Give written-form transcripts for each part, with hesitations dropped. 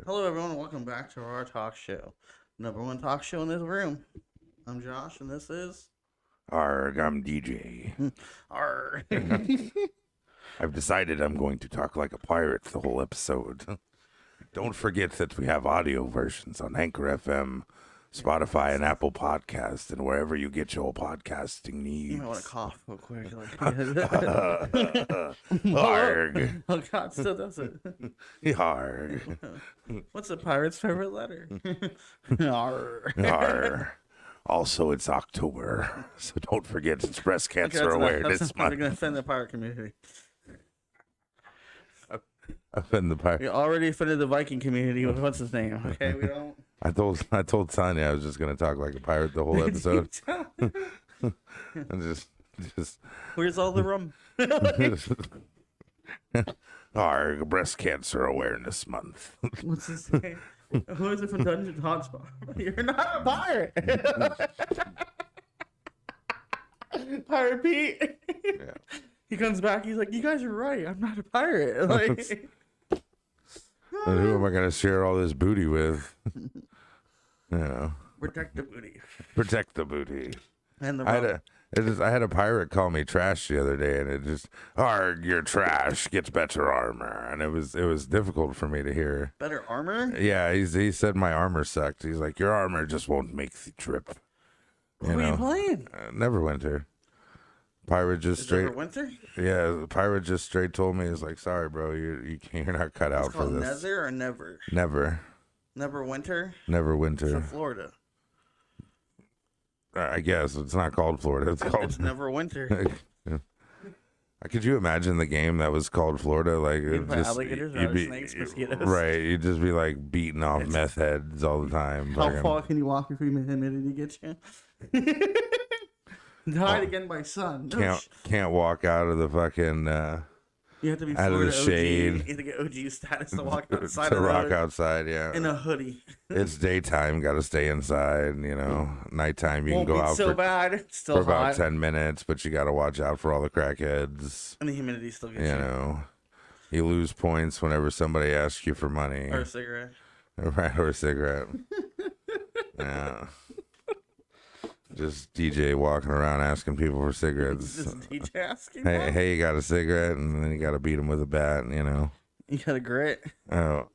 Hello, everyone. Welcome back to our talk show. Number one talk show in this room. I'm Josh, and this is. Arg, I'm DJ. Arr. I've decided I'm going to talk like a pirate the whole episode. Don't forget that we have audio versions on Anchor FM, Spotify, and Apple Podcast, and wherever you get your podcasting needs. You might want to cough real quick. Arg. Oh, God, still does it. Arg. What's a pirate's favorite letter? Arr. Arg. Also, it's October, so don't forget it's Breast Cancer Awareness Month. We're going to offend the pirate community. Offend the pirate. We already offended the Viking community with what's his name. Okay, we don't. I told Sonya I was just gonna talk like a pirate the whole episode. and just Where's all the rum? Our Breast Cancer Awareness Month. What's his name? Who is it from Dungeon Hotspot? You're not a pirate. Pirate Pete. Yeah. He comes back. He's like, "You guys are right. I'm not a pirate." Like, And who am I gonna share all this booty with? protect the booty Protect the booty. and the I had a pirate call me trash the other day, and it just, "Arg, you're trash. Gets better armor," and it was difficult for me to hear. better armor. Yeah, he said my armor sucked. He's like, "Your armor just won't make the trip." What are you playing? Neverwinter. Pirate just Is straight. it winter? Yeah, the pirate just straight told me, "He's like, sorry, bro, you're not cut out It's for called this." Nether or never? Never Winter. for It's in winter. Florida. I guess it's not called Florida. It's called. It's never winter. Could you imagine the game that was called Florida? Like, You'd play alligators, snakes, mosquitoes. Right. You'd just be like beating off meth heads all the time. How fucking- far can you walk before humidity gets you? Died again by sun. Can't walk out of the fucking You have to be out of Florida the OG. shade. You have to get OG status to walk outside to of the rock road outside. Yeah, in a hoodie. it's daytime. Got to stay inside. Nighttime you Won't can go be out so for bad. It's still for about hot. 10 minutes, but you got to watch out for all the crackheads. And the humidity still gets You lose points whenever somebody asks you for money. Or a cigarette. Right, or a cigarette. Yeah. Just DJ walking around asking people for cigarettes. Just DJ asking. Hey, you got a cigarette? And then you got to beat them with a bat, You got a grit. Oh.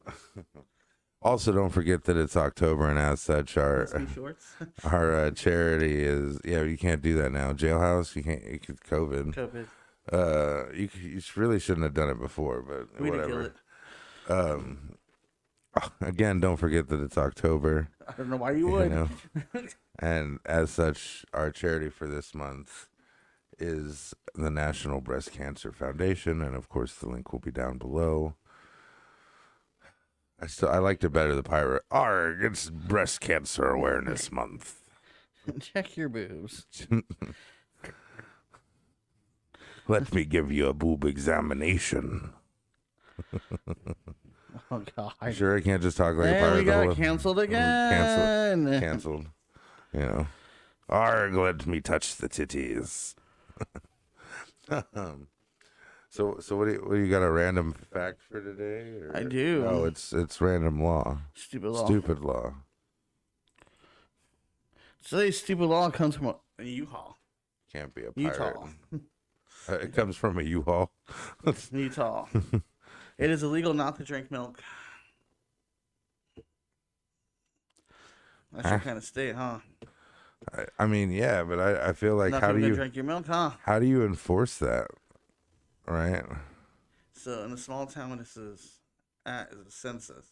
Also, don't forget that it's October, and as such, our Shorts. our charity is, you can't do that now. Jailhouse, you can't, COVID. You really shouldn't have done it before, but We whatever. kill it. Again, don't forget that it's October. I don't know why you would. And as such, our charity for this month is the National Breast Cancer Foundation, and of course, the link will be down below. I liked it better, the pirate. Arg, it's Breast Cancer Awareness Month. Check your boobs. Let me give you a boob examination. Oh God! Sure, I can't just talk like a And pirate. we the got whole- canceled again. Canceled. Arg, let me touch the titties. So what do you got, a random fact for today? Or? I do. Oh, it's random law. Stupid law. Stupid law. Today's stupid law comes from a U-Haul. Can't be a pirate. Utah. It comes from a U-Haul. Utah. It is illegal not to drink milk. That's your kind of state, huh? I mean, yeah, but I feel like Not how do to you drink your milk, huh? how do you enforce that? Right? So in a small town, when this is at is a census,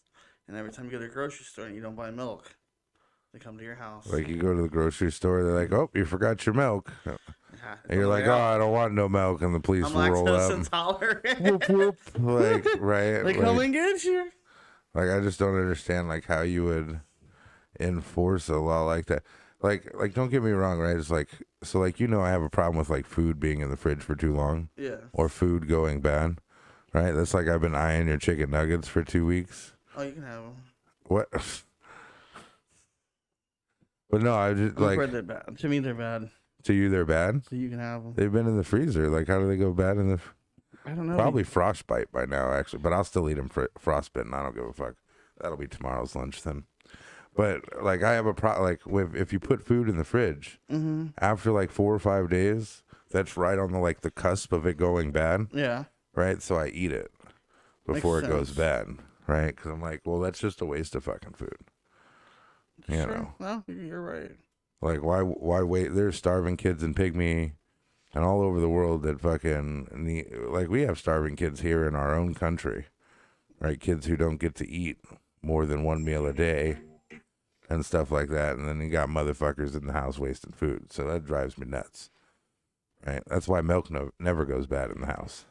and every time you go to the grocery store and you don't buy milk, they come to your house. Like you go to the grocery store, they're like, "Oh, you forgot your milk," and you're like, "Oh, I don't want no milk," and the police I'm will roll lactose up. intolerant. Whoop, whoop. Like, right? They come and get you. Like, I just don't understand like how you would enforce a law like that. Like don't get me wrong, right? It's like, so like, I have a problem with like food being in the fridge for too long. Yeah. Or food going bad, right? That's like I've been eyeing your chicken nuggets for 2 weeks. Oh, you can have them. What? But no, I just I've heard like, they're bad. To me, they're bad. to you they're bad. So you can have them. They've been in the freezer. Like, how do they go bad in the? I don't know. Probably frostbite by now, actually. But I'll still eat them frostbitten. I don't give a fuck. That'll be tomorrow's lunch then. But like I have a if you put food in the fridge after like 4 or 5 days, that's right on the cusp of it going bad. Yeah. Right. So I eat it before Makes it goes sense. bad. Right. Because I'm like, well, that's just a waste of fucking food. You Sure. know. No, you're right. Like why wait? There's starving kids in Pygmy and all over the world that fucking need, like we have starving kids here in our own country. Right. Kids who don't get to eat more than one meal a day. And stuff like that, and then you got motherfuckers in the house wasting food, so that drives me nuts. Right? That's why milk never goes bad in the house.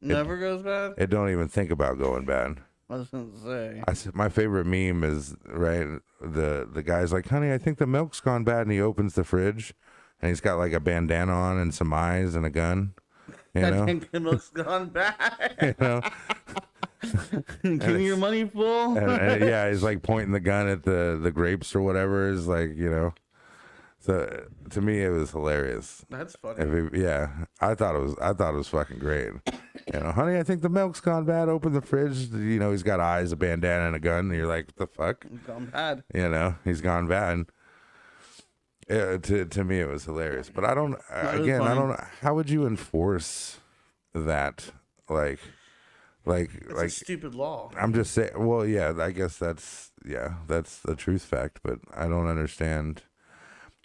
Never goes bad? It don't even think about going bad. I was going to say. My favorite meme is, right, the guy's like, honey, I think the milk's gone bad, and he opens the fridge, and he's got like a bandana on and some eyes and a gun. You I know? think the milk's gone bad. You know? Give me your money, fool. and yeah, he's like pointing the gun at the grapes or whatever. Is like, you know. So to me, it was hilarious. That's funny. I thought it was fucking great. You know, honey, I think the milk's gone bad. Open the fridge. You know, he's got eyes, a bandana, and a gun. And you're like, what the fuck? It's gone bad. You know, he's gone bad. To me, it was hilarious. But I don't. Again, I don't know. How would you enforce that? It's a stupid law. I'm just saying. Well, yeah, I guess that's the truth fact. But I don't understand.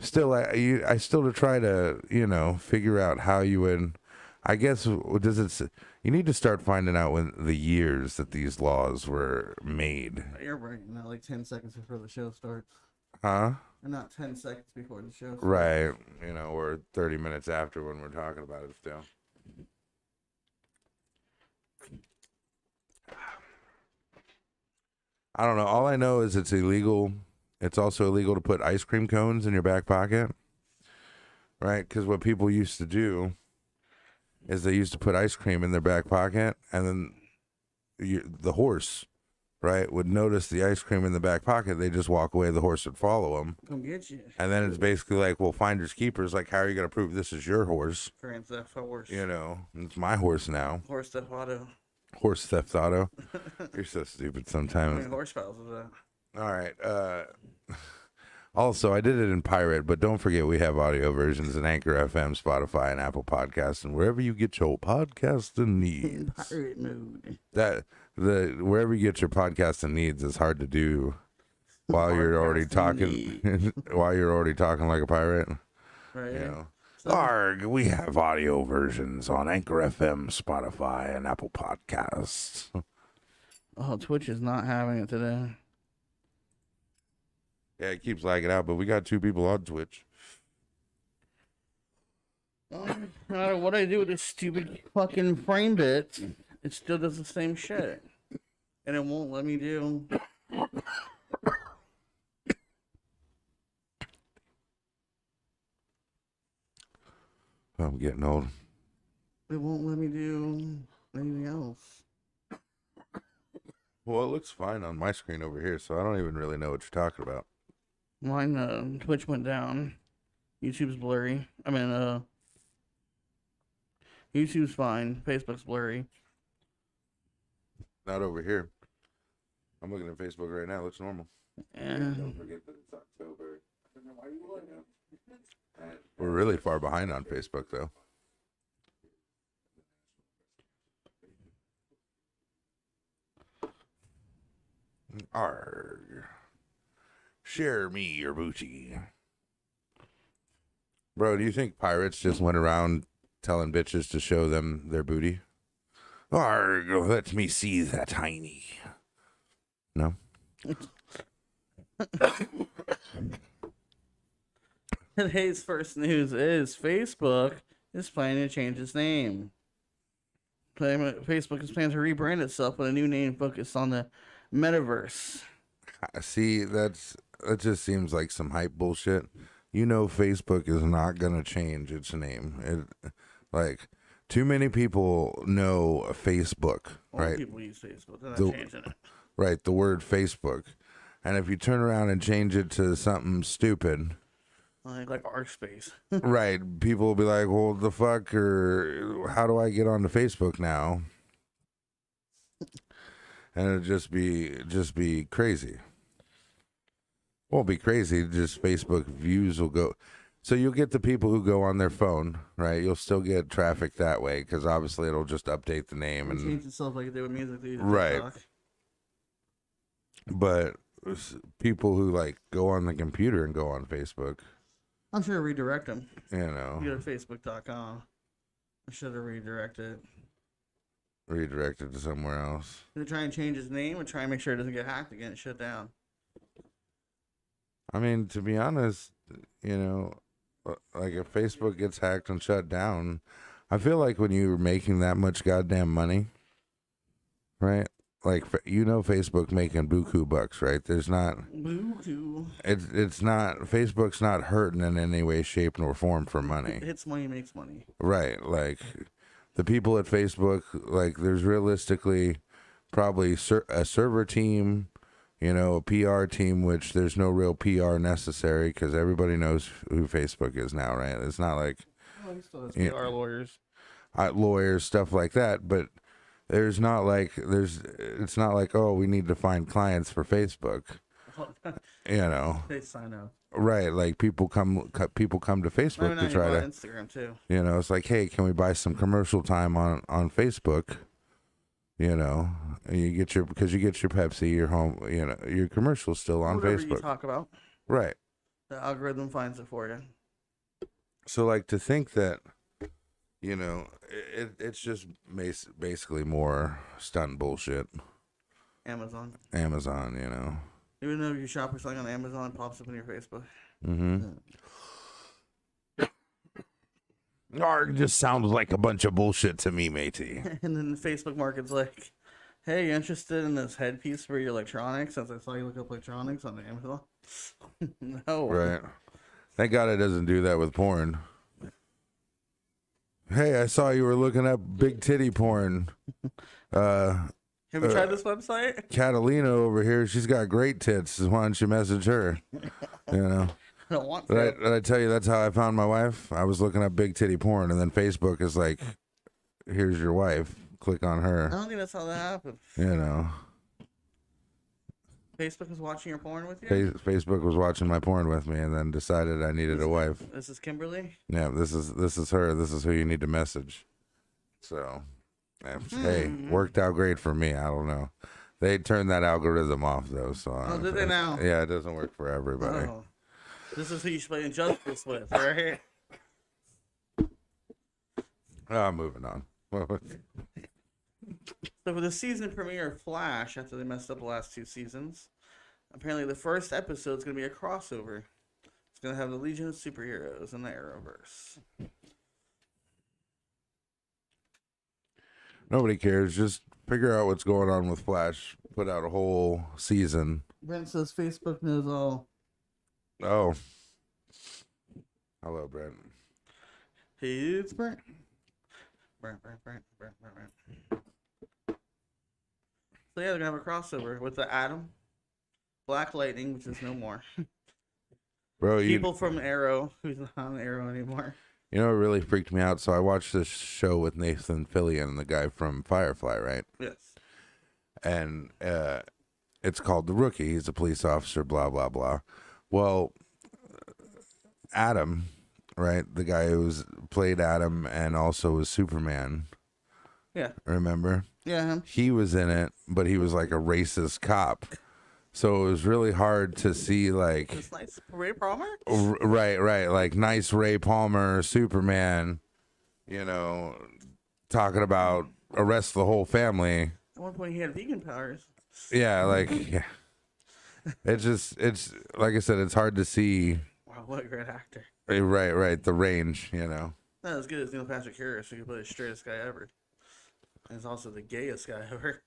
Still, I still to try to figure out how you would. I guess you need to start finding out when the years that these laws were made. You're right. Not like 10 seconds before the show starts. Huh? And not 10 seconds before the show starts. Right. Or 30 minutes after when we're talking about it still. I don't know. All I know is it's illegal. It's also illegal to put ice cream cones in your back pocket. Right? Because what people used to do is they used to put ice cream in their back pocket, and then the horse, right, would notice the ice cream in the back pocket. They just walk away. The horse would follow them. Come get you. And then it's basically like, well, finders keepers. Like, how are you going to prove this is your horse? Grand Theft Horse. It's my horse now. Horse Theft Auto. Horse Theft Auto. You're so stupid sometimes. How many horse files is that? All right. Also, I did it in pirate, but don't forget we have audio versions in Anchor FM, Spotify, and Apple Podcasts, and wherever you get your podcasting needs. Pirate mode. Wherever you get your podcasting needs is hard to do while you're already talking while you're already talking like a pirate. Right. Arg, we have audio versions on Anchor FM, Spotify, and Apple Podcasts. Oh, Twitch is not having it today. Yeah, it keeps lagging out, but we got 2 people on Twitch. No matter what I do with this stupid fucking frame bit, it still does the same shit. And it won't let me do. I'm getting old. It won't let me do anything else. Well, it looks fine on my screen over here, so I don't even really know what you're talking about. Mine, Twitch went down. YouTube's blurry. YouTube's fine. Facebook's blurry. Not over here. I'm looking at Facebook right now. It looks normal. Yeah. Don't forget that it's October. I don't know why you looking at. We're really far behind on Facebook, though. Arg. Share me your booty. Bro, do you think pirates just went around telling bitches to show them their booty? Arg, let me see that tiny. No? Today's first news is Facebook is planning to change its name. Facebook is planning to rebrand itself with a new name focused on the metaverse. See, that just seems like some hype bullshit. Facebook is not gonna change its name. Too many people know Facebook, right? People use Facebook. They're not changing it. Right, the word Facebook. And if you turn around and change it to something stupid, like ArcSpace. right, people will be like, well, the fuck, or how do I get onto Facebook now? and it'll just be crazy. Won't be crazy. Just Facebook views will go. So you'll get the people who go on their phone, right? You'll still get traffic that way because obviously it'll just update the name and change itself like they do with music. They do right. TikTok. But people who like go on the computer and go on Facebook, I'm sure redirect them. you know, You go to Facebook.com. I should have redirected. redirected to somewhere else. They try and change his name and try and make sure it doesn't get hacked again and shut down. I mean, to be honest, you know, like if Facebook gets hacked and shut down, I feel like when you're making that much goddamn money, right? Like, you know, Facebook making buku bucks, right? There's not Buku. It's not, Facebook's not hurting in any way, shape, nor form for money. Hits money, makes money. Right. Like the people at Facebook, like there's realistically probably a server team, you know, a PR team, which there's no real PR necessary because everybody knows who Facebook is now, right? It's not like Well, he still has PR lawyers. Lawyers, stuff like that, but it's not like, oh, we need to find clients for Facebook, you know. They sign up. Right, like people come to Facebook to try to Instagram too. You know, it's like, hey, can we buy some commercial time on Facebook? You know, and you get your Pepsi, your home, you know, your commercial's still on Whatever Facebook. you talk about, right? the algorithm finds it for you. So, like, to think that, you know, it's just basically more stunt bullshit. Amazon, you know. even though you shop for something on Amazon, it pops up on your Facebook. Mm-hmm. It just sounds like a bunch of bullshit to me, matey. And then the Facebook market's like, hey, you interested in this headpiece for your electronics? Since I saw you look up electronics on Amazon. No. Right. Thank God it doesn't do that with porn. Hey, I saw you were looking up big titty porn. Have you tried this website? Catalina over here, she's got great tits. Why don't you message her? You know. I don't want Did I tell you that's how I found my wife? I was looking up big titty porn, and then Facebook is like, here's your wife. Click on I her. don't think that's how that happened. You know. Facebook was watching your porn with you? Facebook was watching my porn with me and then decided I needed a wife. This is Kimberly? Yeah, this is her. This is who you need to message. So, hey, worked out great for me. I don't know. They turned that algorithm off, though. So Oh, did they now? Yeah, it doesn't work for everybody. Oh. This is who you should play Injustice with, right? Moving on. So for the season premiere of Flash, after they messed up the last two seasons, apparently the first episode is going to be a crossover. It's going to have the Legion of Superheroes in the Arrowverse. Nobody cares. Just figure out what's going on with Flash. Put out a whole season. Brent says Facebook knows all. Oh. Hello, Brent. Hey, it's Brent. Brent. So yeah, they're going to have a crossover with the Atom, Black Lightning, which is no more. Bro, People from Arrow, who's not on Arrow anymore. You know what really freaked me out? So I watched this show with Nathan Fillion, the guy from Firefly, right? Yes. And it's called The Rookie. He's a police officer, blah, blah, blah. Well, Adam, right? The guy who's played Adam and also was Superman. Yeah. Remember? Yeah, him. He was in it, but he was like a racist cop. So it was really hard to see, like... This nice Ray Palmer? Right. Like, nice Ray Palmer, Superman, you know, talking about arrest the whole family. At one point, he had vegan powers. Yeah, like, yeah. It's like I said, it's hard to see. Wow, what a great actor. Right, the range, you know. Not as good as Neil Patrick Harris, who could play the straightest guy ever. And he's also the gayest guy ever.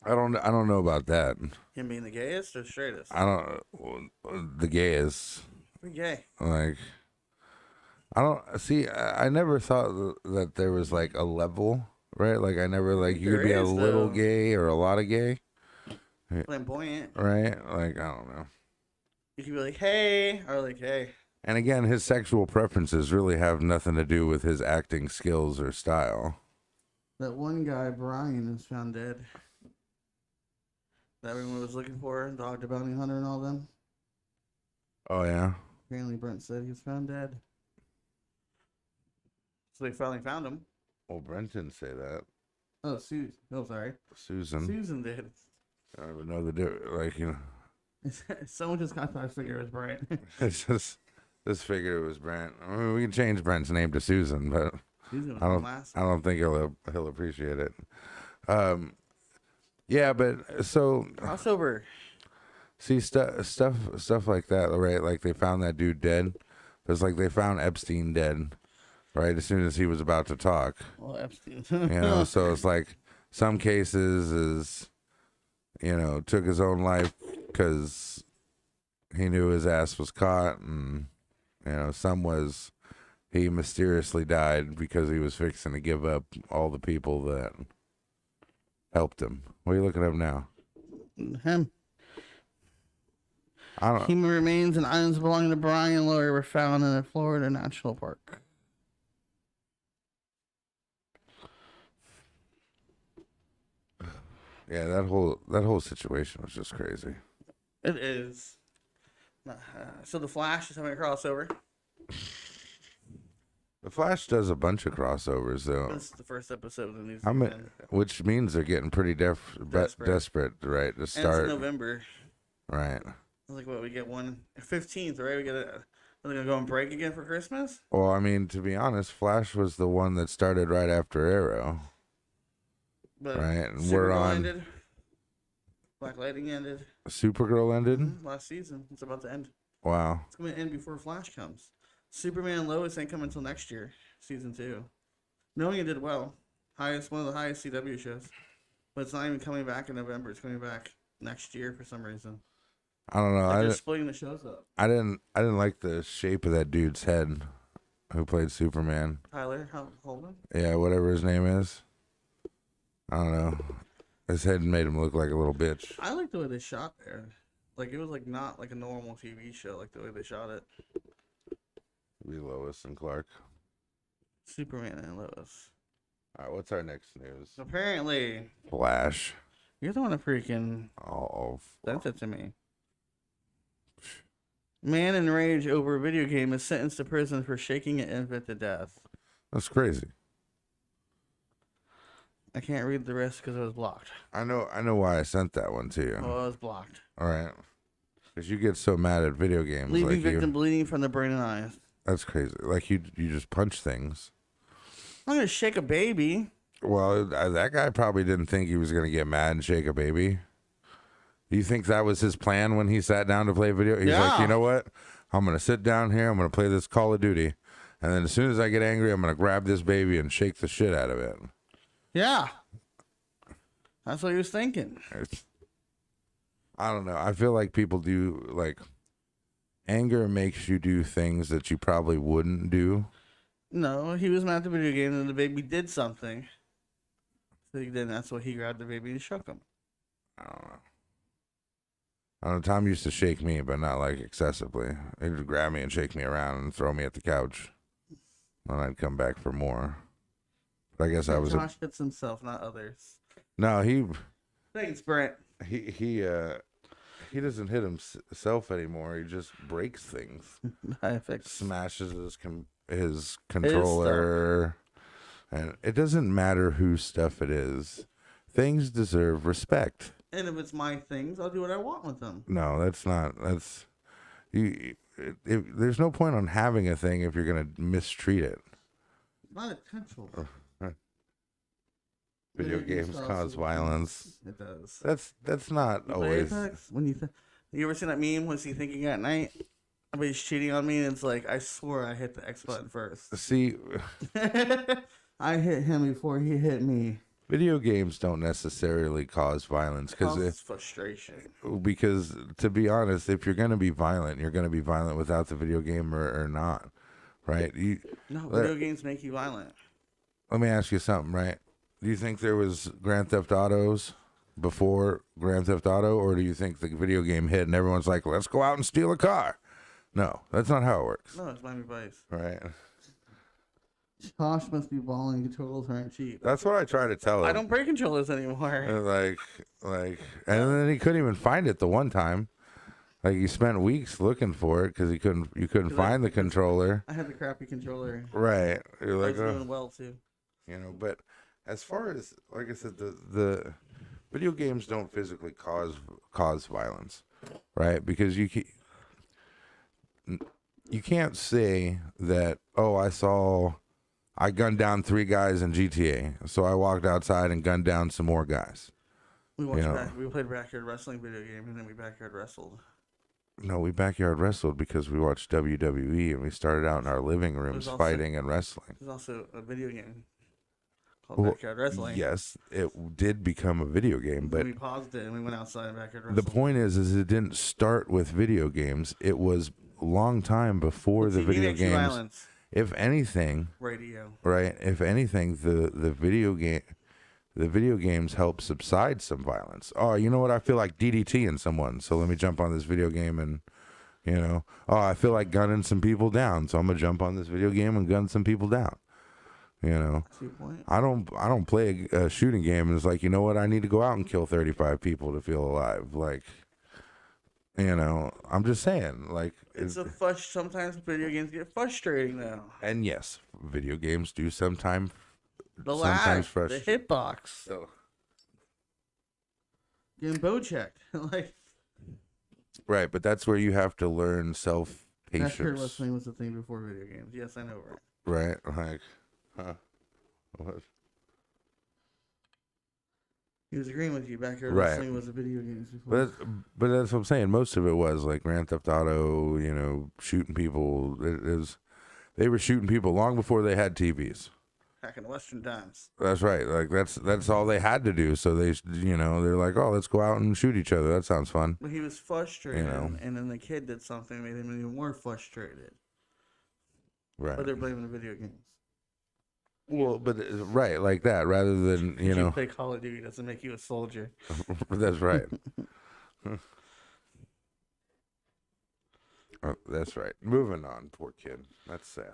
I don't know about that. Him being the gayest or straightest? The gayest. Pretty gay. Like, I don't see. I never thought that there was like a level, right? Like, I never like you could be a little gay or a lot of gay. Flamboyant. Right? Like, I don't know. You could be like, hey, or like, hey. And again, his sexual preferences really have nothing to do with his acting skills or style. That one guy, Brian, is found dead. that everyone was looking for, Dog the Bounty Hunter and all them. Oh yeah. Apparently, Brent said he was found dead. So they finally found him. Well, Brent didn't say that. Oh, Susan. Oh, sorry. Susan. Susan did. I don't even know the difference. Someone just got that figure it was Brent. It's just this figure it was Brent. I mean, we can change Brent's name to Susan, but Susan I don't think he'll appreciate it. Yeah, but so crossover. see stuff like that, right? Like they found that dude dead. It's like they found Epstein dead, right? As soon as he was about to talk. Well, Epstein. So it's like some cases is, took his own life because he knew his ass was caught, and some was he mysteriously died because he was fixing to give up all the people that helped him. What are you looking up now? Him. I don't. Human remains and items belonging to Brian Lawyer were found in a Florida National Park. Yeah, that whole situation was just crazy. It is. So the Flash is having a crossover. The Flash does a bunch of crossovers though. This is the first episode of the new season. Which means they're getting pretty desperate, right? To start. And it's in November. Right. Like what we get 15th, right? We get a. Are they gonna go on break again for Christmas? Well, I mean, to be honest, Flash was the one that started right after Arrow. But right, and we're on. Ended. Black Lightning ended. Supergirl ended. Last season. It's about to end. Wow. It's going to end before Flash comes. Superman and Lois ain't coming until next year, season 2. Knowing it did well. One of the highest CW shows. But it's not even coming back in November. It's coming back next year for some reason. I don't know. They're splitting the shows up. I didn't like the shape of that dude's head who played Superman. Tyler Holden? Yeah, whatever his name is. I don't know. His head made him look like a little bitch. I like the way they shot there. Like, it was like not like a normal TV show, like the way they shot it. Be Lois and Clark. Superman and Lois. All right, what's our next news? Apparently, Flash. You're the one that freaking sent it to me. Man in rage over a video game is sentenced to prison for shaking an infant to death. That's crazy. I can't read the rest because it was blocked. I know why I sent that one to you. Oh, it was blocked. All right. Because you get so mad at video games. Leaving victim bleeding from the brain and eyes. That's crazy. Like you just punch things. I'm going to shake a baby. Well, that guy probably didn't think he was going to get mad and shake a baby. Do you think that was his plan when he sat down to play video? He's like, you know what? I'm going to sit down here. I'm going to play this Call of Duty. And then as soon as I get angry, I'm going to grab this baby and shake the shit out of it. Yeah. That's what he was thinking. I don't know. I feel like people do, like, anger makes you do things that you probably wouldn't do. No, he was mad at the video game and the baby did something. So then that's why he grabbed the baby and shook him. I don't know. Tom used to shake me, but not like excessively. He'd grab me and shake me around and throw me at the couch. Then I'd come back for more. But I guess I was. Josh hits himself, not others. No, Thanks, Brent. He doesn't hit himself anymore. He just breaks things. Smashes his controller, and it doesn't matter whose stuff it is. Things deserve respect. And if it's my things, I'll do what I want with them. No, that's not. That's you. There's no point on having a thing if you're gonna mistreat it. Not intentional. Video games cause violence. It does. That's not always. When you ever seen that meme? Was he thinking at night? Somebody's cheating on me, and it's like, I swore I hit the X button first. See, I hit him before he hit me. Video games don't necessarily cause violence because it's frustration. Because to be honest, if you're going to be violent, you're going to be violent without the video game or not, right? Video games make you violent. Let me ask you something, right? Do you think there was Grand Theft Autos before Grand Theft Auto, or do you think the video game hit and everyone's like, let's go out and steal a car? No, that's not how it works. No, it's Miami Vice. Right. Josh must be balling. Controllers aren't cheap. That's what I try to tell him. I don't break controllers anymore. And then he couldn't even find it the one time. Like he spent weeks looking for it because you couldn't find the controller. I had the crappy controller. Right. You're I like, was doing well too. But as far as, like I said, the video games don't physically cause violence, right? Because you can't say that, oh, I gunned down 3 guys in GTA, so I walked outside and gunned down some more guys. We played backyard wrestling video game, and then we backyard wrestled. No, we backyard wrestled because we watched WWE, and we started out in our living rooms fighting and wrestling. There's also a video game called backyard wrestling. Yes, it did become a video game, but we paused it and we went outside and backyard wrestled. The point is it didn't start with video games. It was a long time before the video games. Violence. If anything, radio. Right? If anything, the video games help subside some violence. Oh, you know what? I feel like DDTing someone, so let me jump on this video game and, I feel like gunning some people down, so I'm gonna jump on this video game and gun some people down. That's your point. I don't play a shooting game and it's like, you know what? I need to go out and kill 35 people to feel alive. Like, I'm just saying, like, sometimes video games get frustrating though. And yes, video games do sometimes frustrate. The hitbox. So. Getting bow checked. Like. Right, but that's where you have to learn self-patience. Backyard wrestling was the thing before video games. Yes, I know, right? Right, like, huh? What? He was agreeing with you. Backyard wrestling was a video game before. But that's what I'm saying. Most of it was like Grand Theft Auto, shooting people. They were shooting people long before they had TVs. Back in the Western times. That's right. Like that's all they had to do. So they're like, oh, let's go out and shoot each other. That sounds fun. But he was frustrated, and then the kid did something that made him even more frustrated. Right. But they're blaming the video games. Well, but right, like that, rather than you play Call of Duty doesn't make you a soldier. That's right. Oh, that's right. Moving on, poor kid. That's sad.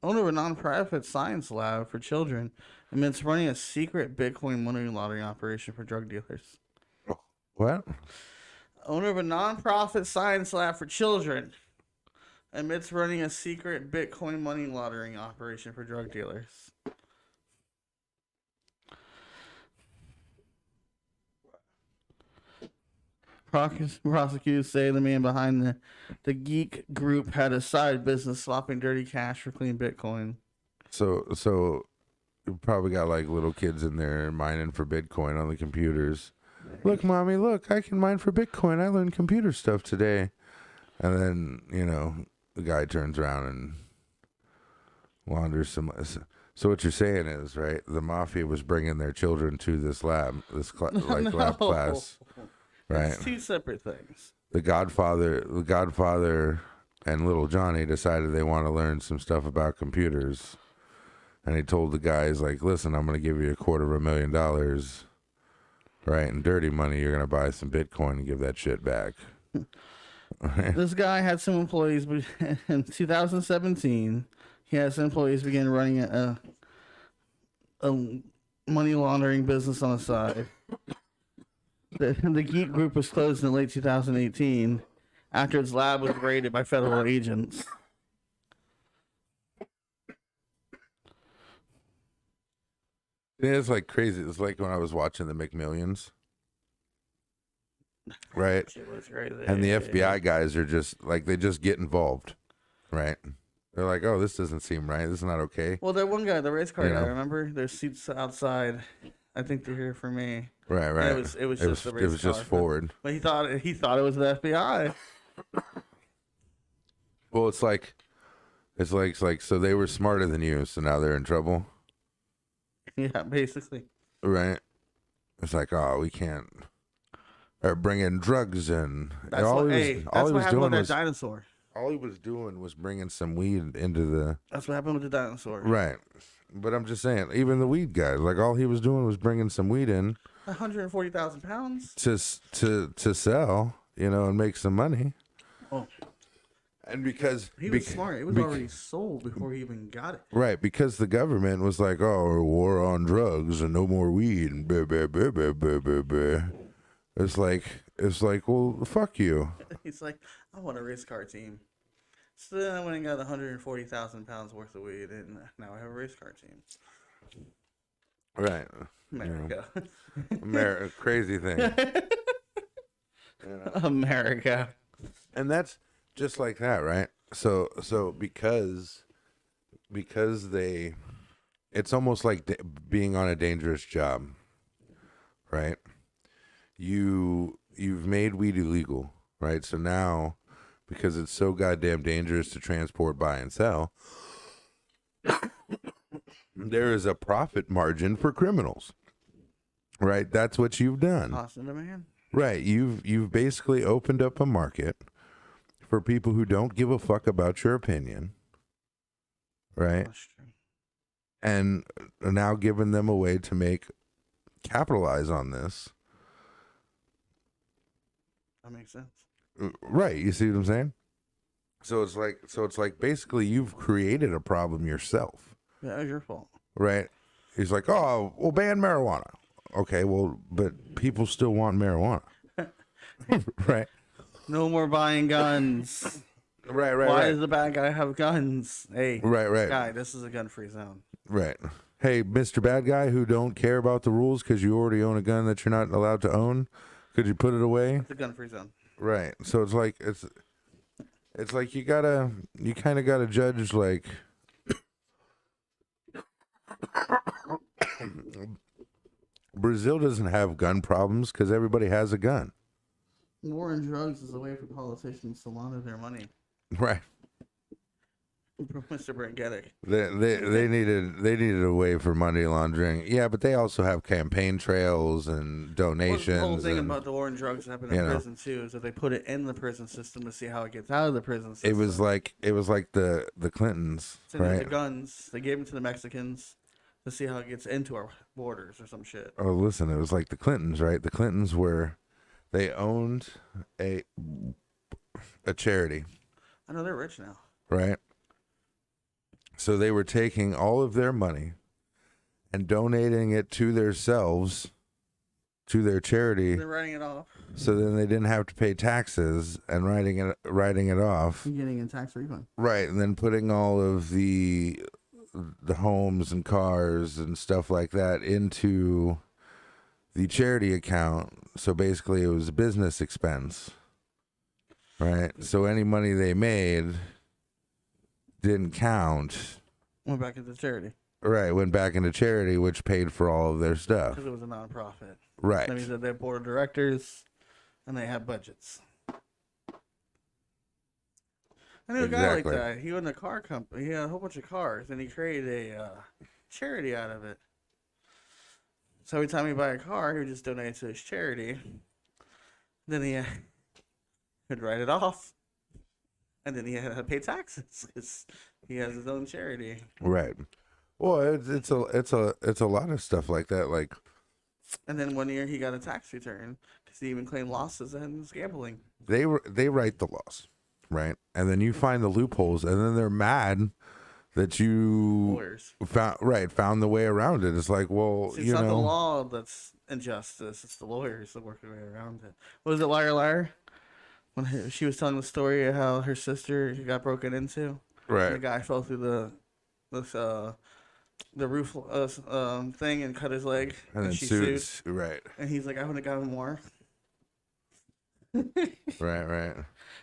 Owner of a nonprofit science lab for children admits running a secret Bitcoin money laundering operation for drug dealers. What? Owner of a nonprofit science lab for children admits running a secret Bitcoin money laundering operation for drug dealers. Prosecutors say the man behind the geek group had a side business swapping dirty cash for clean Bitcoin. So you probably got like little kids in there mining for Bitcoin on the computers. Look, mommy, look, I can mine for Bitcoin. I learned computer stuff today. And then, the guy turns around and launders some. So what you're saying is, right, the mafia was bringing their children to this lab, lab class. Right. It's 2 separate things. The Godfather and little Johnny decided they want to learn some stuff about computers. And he told the guys, like, listen, I'm going to give you $250,000, right? And dirty money, you're going to buy some Bitcoin and give that shit back. Right. This guy had some employees in 2017. He has employees begin running a money laundering business on the side. The geek group was closed in late 2018 after its lab was raided by federal agents. It's like crazy. It's like when I was watching the McMillions. Right? And the FBI guys are just like, they just get involved. Right? They're like, oh, this doesn't seem right. This is not okay. Well, that one guy, the race car guy, remember? There's seats outside. I think they're here for me. Right. And it was just Ford. But he thought it was the FBI. Well, it's like so they were smarter than you, so now they're in trouble. Yeah, basically. Right. It's like, oh, we can't. Or bringing drugs in. That's what happened with that dinosaur. All he was doing was bringing some weed into the. That's what happened with the dinosaur. Right. But I'm just saying, even the weed guys, like all he was doing was bringing some weed in. 140,000 pounds to sell, and make some money. Oh. And because he was smart. It was already sold before he even got it. Right, because the government was like, "Oh, war on drugs and no more weed," and blah, blah, blah, blah, blah, blah, blah. It's like, well, fuck you. He's like, I want a race car team. So then I went and got 140,000 pounds worth of weed, and now I have a race car team. Right, America, America, crazy thing. America, and that's just like that, right? So because they, it's almost like being on a dangerous job, right? You've made weed illegal, right? So now, because it's so goddamn dangerous to transport, buy, and sell, there is a profit margin for criminals, right? That's what you've done, Austin demand. right? You've basically opened up a market for people who don't give a fuck about your opinion, right? That's true. And now giving them a way to capitalize on this. That makes sense. Right, you see what I'm saying? So it's like basically you've created a problem yourself. Yeah, it was your fault. Right? He's like, "Oh, well, ban marijuana." Okay, well, but people still want marijuana. Right? No more buying guns. Right. Why does the bad guy have guns? Hey, Right. guy, this is a gun-free zone. Right. Hey, Mr. Bad Guy who don't care about the rules because you already own a gun that you're not allowed to own, could you put it away? It's a gun-free zone. Right. So it's like you kind of gotta judge like Brazil doesn't have gun problems because everybody has a gun. War on drugs is a way for politicians to launder their money. Right. Mr. Brangedic. They needed a way for money laundering. Yeah, but they also have campaign trails and donations. Well, the whole thing about the war on drugs happened in prison too is that they put it in the prison system to see how it gets out of the prison system. It was like the Clintons, so right? The guns they gave them to the Mexicans to see how it gets into our borders or some shit. Oh, listen, it was like the Clintons, right? The Clintons they owned a charity. I know they're rich now. Right? So they were taking all of their money and donating it to themselves, to their charity. They're writing it off. So then they didn't have to pay taxes and writing it off. You're getting a tax refund. Right, and then putting all of the homes and cars and stuff like that into the charity account. So basically it was a business expense. Right? So any money they made didn't count. Went back into charity. Right, went back into charity, which paid for all of their stuff. Because it was a nonprofit. Right. That means that they have board of directors and they have budgets. I knew a guy like that. He owned a car company. He had a whole bunch of cars, and he created a charity out of it. So every time he buy a car, he would just donate it to his charity. Then he would write it off. And then he had to pay taxes because he has his own charity. Right. Well, it's a lot of stuff like that. Like, and then 1 year he got a tax return because he even claimed losses and was gambling. They write the laws, right? And then you find the loopholes, and then they're mad that you Lawyers found the way around it. It's like, well, it's not the law that's injustice; it's the lawyers that work their way around it. What was it, Liar Liar? When she was telling the story of how her sister got broken into, right? And the guy fell through the roof thing and cut his leg, and then she sued. Right. And he's like, I would have gotten more. Right.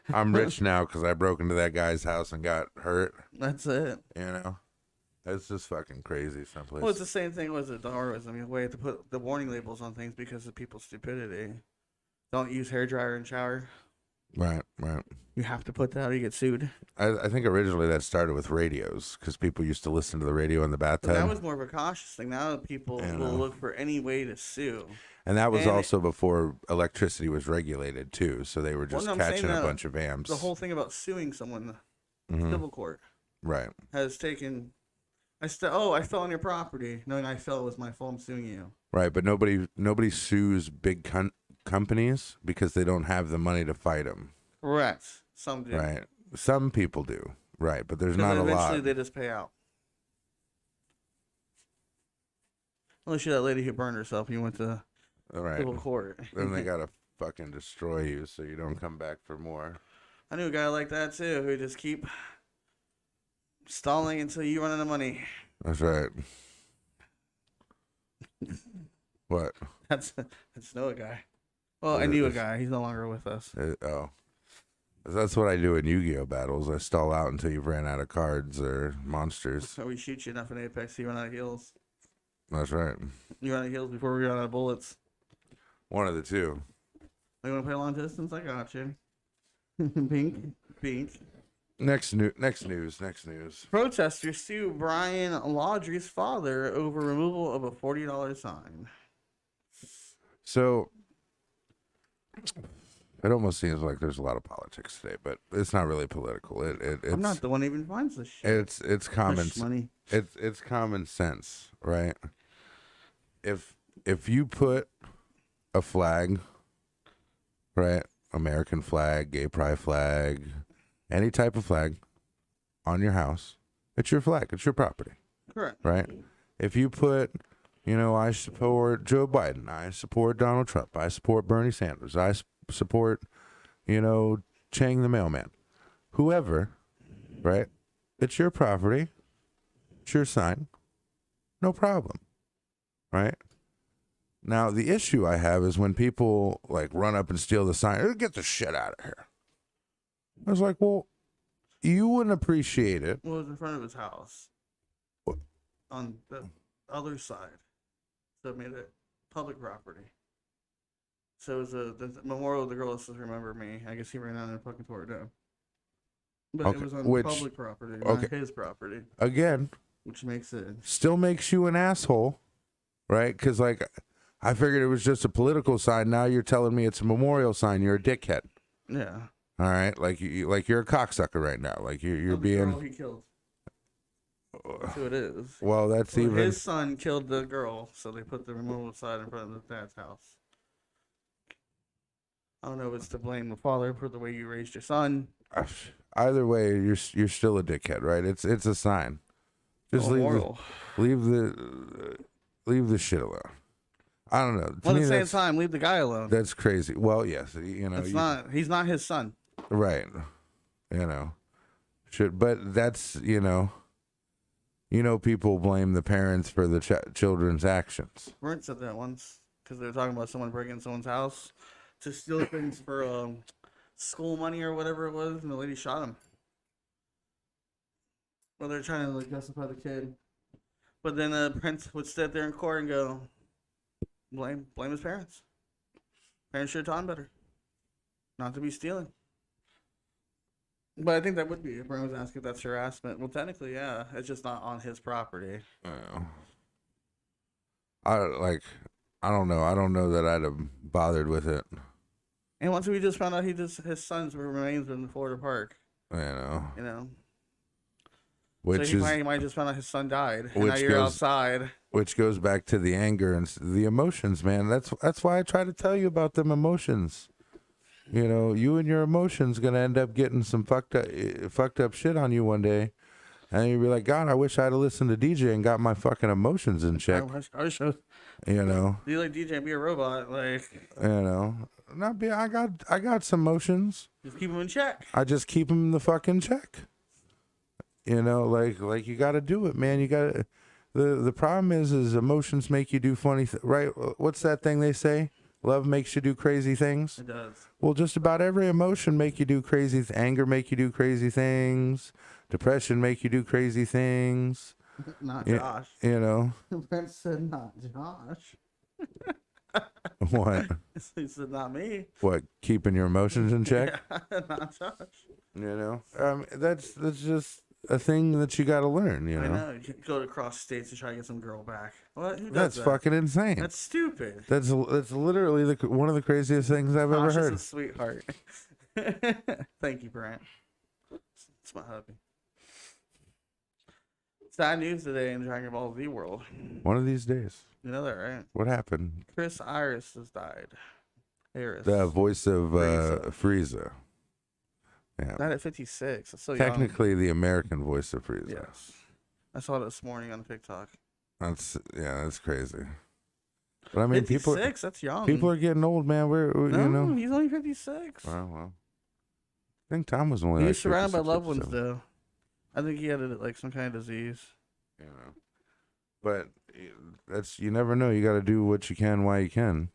I'm rich now because I broke into that guy's house and got hurt. That's it. You know, it's just fucking crazy someplace. Well, it's the same thing with the Darwin's. I mean, we have to put the warning labels on things because of people's stupidity. Don't use hairdryer and shower. Right. You have to put that or you get sued. I think originally that started with radios because people used to listen to the radio in the bathtub. But that was more of a cautious thing. Now people will look for any way to sue. And that was also before electricity was regulated too, so they were just catching a bunch of amps. The whole thing about suing someone, civil court, right, has taken. I fell on your property, knowing I fell was my fault. I'm suing you. Right, but nobody sues big companies because they don't have the money to fight them. Correct. Some do. Right. Some people do, right? But there's 'Cause not a eventually lot. they just pay out. Unless you're that lady who burned herself and you went to All right. civil court. Then they gotta fucking destroy you so you don't come back for more. I knew a guy like that too who just keep stalling until you run out of money. That's right. What? That's know a guy. Well, I knew a guy. He's no longer with us. Oh. That's what I do in Yu-Gi-Oh battles. I stall out until you've ran out of cards or monsters. So we shoot you enough in Apex so you run out of heals. That's right. You run out of heals before we run out of bullets. One of the two. You want to play long distance? I got you. Pink. Next news. Protesters sue Brian Laundrie's father over removal of a $40 sign. So it almost seems like there's a lot of politics today, but it's not really political. It's I'm not the one who even finds this shit. it's common Money. it's common sense, right? If you put a flag, right, American flag, gay pride flag, any type of flag on your house, it's your flag, it's your property. Correct. Right? If you put, I support Joe Biden, I support Donald Trump, I support Bernie Sanders, I support, Chang the mailman, whoever, right? It's your property, it's your sign, no problem, right? Now, the issue I have is when people, run up and steal the sign, get the shit out of here. I was like, well, you wouldn't appreciate it. Well, it was in front of his house. What? On the other side. So it made it public property. So it was the memorial of the girl that says remember me. I guess he ran out and fucking tore it down. But Okay, it was on public property, not his property. Again. Which makes it... Still makes you an asshole, right? Because, I figured it was just a political sign. Now you're telling me it's a memorial sign. You're a dickhead. Yeah. All right? You're a cocksucker right now. You're being... Girl he killed. That's who it is. Well, that's Well, even... His son killed the girl, so they put the removal sign in front of the dad's house. I don't know if it's to blame the father for the way you raised your son. Either way, you're still a dickhead, right? It's a sign. Just leave the shit alone. I don't know. Well, at the same time, leave the guy alone. That's crazy. Well, yes, he's not his son. Right. But that's, people blame the parents for the children's actions. Brent said that once because they were talking about someone breaking someone's house to steal things for school money or whatever it was, and the lady shot him. Well, they're trying to justify the kid, but then Prince would sit there in court and go, blame his parents. Parents should have taught him better, not to be stealing. But I think that would be if Brent was asking if that's harassment. Well, technically, yeah, it's just not on his property. I don't know. I don't know that I'd have bothered with it. And once we just found out his son's remains in the Florida park. Which so he might just found out his son died, and now you're goes, outside. Which goes back to the anger and the emotions, man. That's why I try to tell you about them emotions. You and your emotions gonna end up getting some fucked up shit on you one day, and you'll be like, God, I wish I'd have listened to DJ and got my fucking emotions in check. I wish do you like DJ and be a robot? Not be. I got some emotions. Just keep them in check. I just keep them in the fucking check. You got to do it, man. You got to. The problem is emotions make you do funny right? What's that thing they say? Love makes you do crazy things. It does. Well, just about every emotion make you do crazy. Anger make you do crazy things. Depression make you do crazy things. Not Josh. Brent said not Josh. What? He said not me. What? Keeping your emotions in check? Yeah, not Josh. That's just a thing that you got to learn. I know. You go across states to try to get some girl back. What? Who does That's that? fucking insane. That's stupid. That's literally one of the craziest things I've ever heard. Josh is a sweetheart. Thank you, Brent. It's my hubby. Sad news today in Dragon Ball Z world. One of these days. You know that, right? What happened? Chris Iris has died. Iris. The voice of Frieza. Yeah. Died at 56. That's so young. Technically, the American voice of Frieza. Yes. I saw it this morning on TikTok. That's crazy. But I mean, 56, that's young. people are getting old, man. No, you know. he's only 56. Well. I think Tom was only. He like was surrounded by 56, loved ones, 57. though. I think he had like some kind of disease. You know. But you never know. You got to do what you can while you can.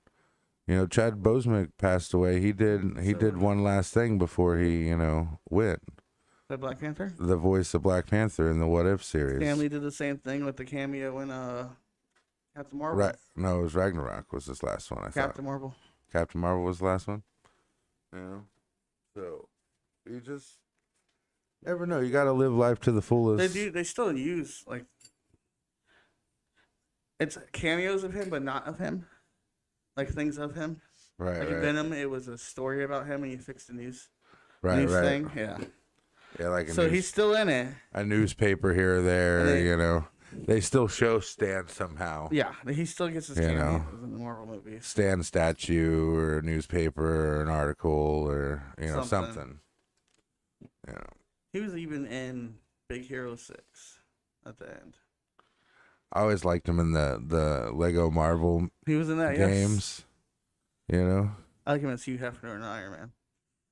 You know, Chad Boseman passed away. He did one last thing before he, went. The Black Panther? The voice of Black Panther in the What If series. Stanley did the same thing with the cameo in Captain Marvel. Right? No, it was Ragnarok. Was this last one? Captain Marvel. Captain Marvel was the last one. So you just never know. You got to live life to the fullest. They still use it's cameos of him, but not of him. Like things of him. Right. Like right. in Venom, it was a story about him, and you fixed the news Right. thing. Yeah. Yeah, like he's still in it. A newspaper here or there. They still show Stan somehow. Yeah, he still gets his cameos in the Marvel movies. Stan statue or a newspaper or an article or something. He was even in Big Hero 6 at the end. I always liked him in the Lego Marvel. He was in that games. Yes. I like him as Hugh Hefner and Iron Man.